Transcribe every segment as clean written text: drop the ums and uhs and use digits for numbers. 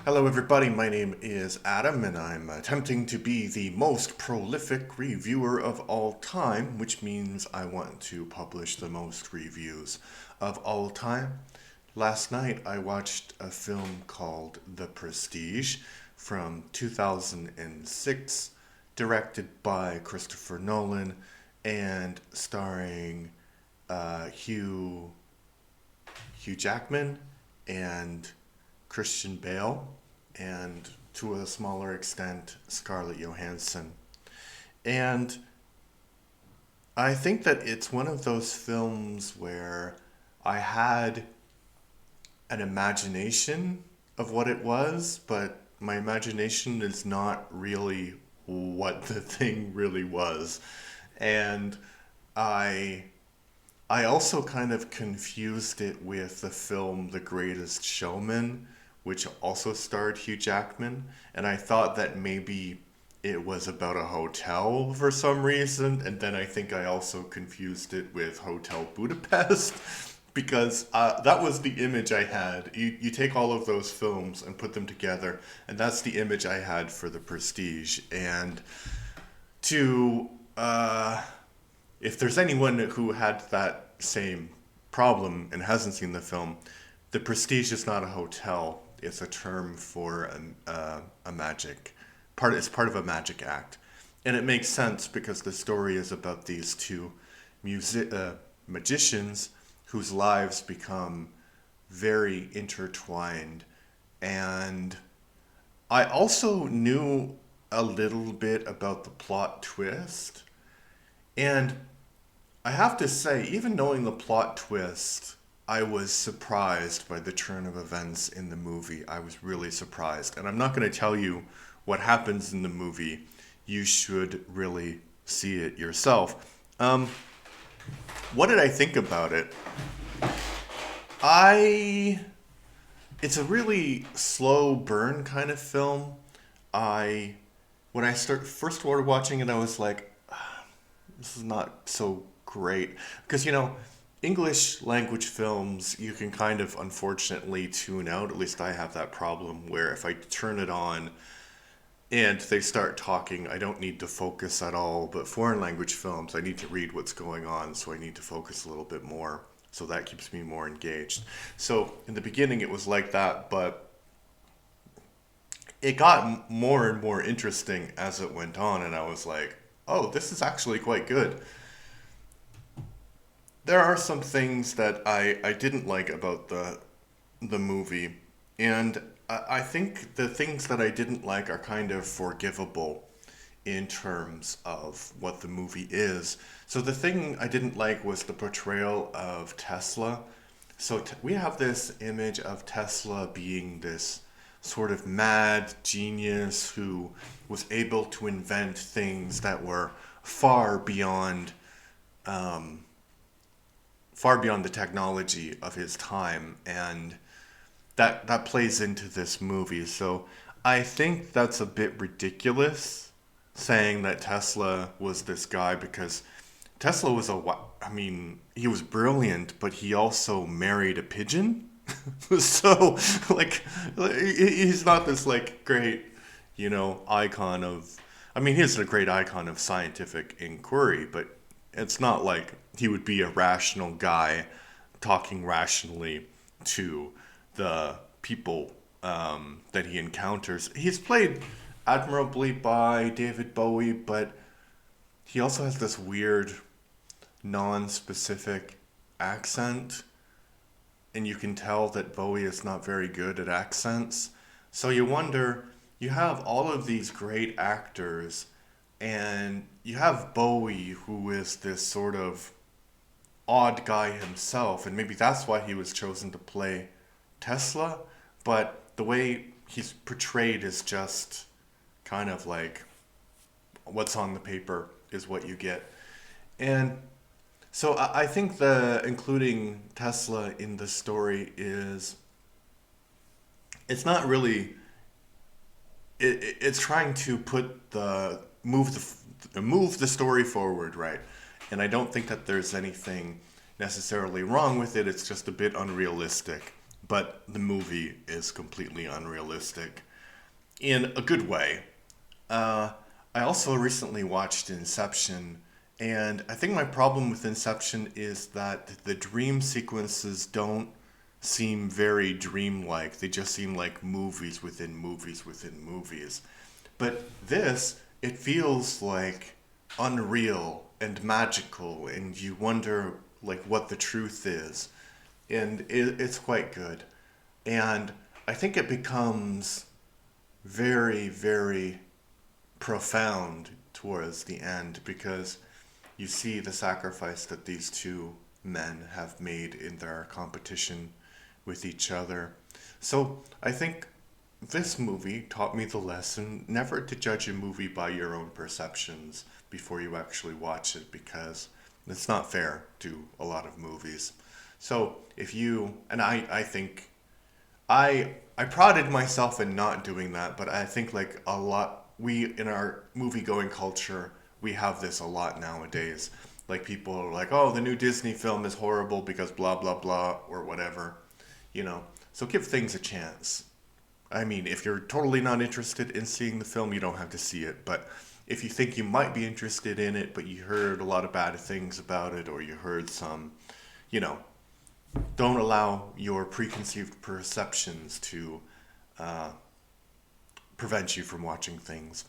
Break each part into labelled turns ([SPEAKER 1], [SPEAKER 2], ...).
[SPEAKER 1] Hello, everybody. My name is Adam, and I'm attempting to be the most prolific reviewer of all time, which means I want to publish the most reviews of all time. Last night, I watched a film called The Prestige from 2006, directed by Christopher Nolan and starring Hugh Jackman and Christian Bale, and to a smaller extent, Scarlett Johansson. And I think that it's one of those films where I had an imagination of what it was, but my imagination is not really what the thing really was. And I I also kind of confused it with the film The Greatest Showman, which also starred Hugh Jackman, and I thought that maybe it was about a hotel for some reason, and then I think I also confused it with Hotel Budapest because that was the image I had. You take all of those films and put them together, and that's the image I had for The Prestige. And to if there's anyone who had that same problem and hasn't seen the film, the Prestige is not a hotel. It's a term for a magic part. It's part of a magic act, and it makes sense because the story is about these two magicians whose lives become very intertwined. And I also knew a little bit about the plot twist, and I have to say, even knowing the plot twist, I was surprised by the turn of events in the movie. I was really surprised. And I'm not going to tell you what happens in the movie. You should really see it yourself. What did I think about it? I. It's a really slow burn kind of film. I. When I first started watching it, I was like, this is not so great. Because, English language films, you can kind of unfortunately tune out. At least I have that problem where if I turn it on and they start talking, I don't need to focus at all. But foreign language films, I need to read what's going on, so I need to focus a little bit more. So that keeps me more engaged. So in the beginning, it was like that, but it got more and more interesting as it went on, and I was like, oh, this is actually quite good. There are some things that I didn't like about the movie, and I think the things that I didn't like are kind of forgivable in terms of what the movie is. So the thing I didn't like was the portrayal of Tesla. So we have this image of Tesla being this sort of mad genius who was able to invent things that were far beyond far beyond the technology of his time, and that plays into this movie. So I think that's a bit ridiculous saying that Tesla was this guy, because Tesla was I mean, he was brilliant, but he also married a pigeon. So like he's not this like great, icon of, I mean, he's a great icon of scientific inquiry, but it's not like he would be a rational guy talking rationally to the people that he encounters. He's played admirably by David Bowie, but he also has this weird, non-specific accent, and you can tell that Bowie is not very good at accents. So you wonder, you have all of these great actors, and you have Bowie, who is this sort of odd guy himself, and maybe that's why he was chosen to play Tesla. But the way he's portrayed is just kind of like what's on the paper is what you get. And so I think the including Tesla in the story is, it's not really, it's trying to put the move the story forward, right? And I don't think that there's anything necessarily wrong with it. It's just a bit unrealistic. but the movie is completely unrealistic in a good way. I also recently watched Inception, and I think my problem with Inception is that the dream sequences don't seem very dreamlike. They just seem like movies within movies within movies. But this, it feels like unreal and magical, and you wonder like what the truth is, and it's quite good. And I think it becomes very, very profound towards the end because you see the sacrifice that these two men have made in their competition with each other. So I think this movie taught me the lesson never to judge a movie by your own perceptions before you actually watch it because it's not fair to a lot of movies. So if you, and I think I prodded myself in not doing that, but I think like a lot we in our movie going culture we have this a lot nowadays. Like people are like, "Oh, the new Disney film is horrible because blah blah blah or whatever," you know. So give things a chance. I mean, if you're totally not interested in seeing the film, you don't have to see it. But if you think you might be interested in it, but you heard a lot of bad things about it, or you heard some, you know, don't allow your preconceived perceptions to uh, prevent you from watching things.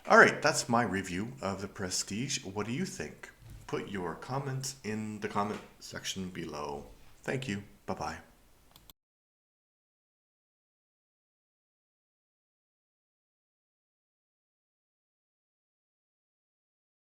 [SPEAKER 1] All right, that's my review of The Prestige. What do you think? Put your comments in the comment section below. Thank you. Bye bye.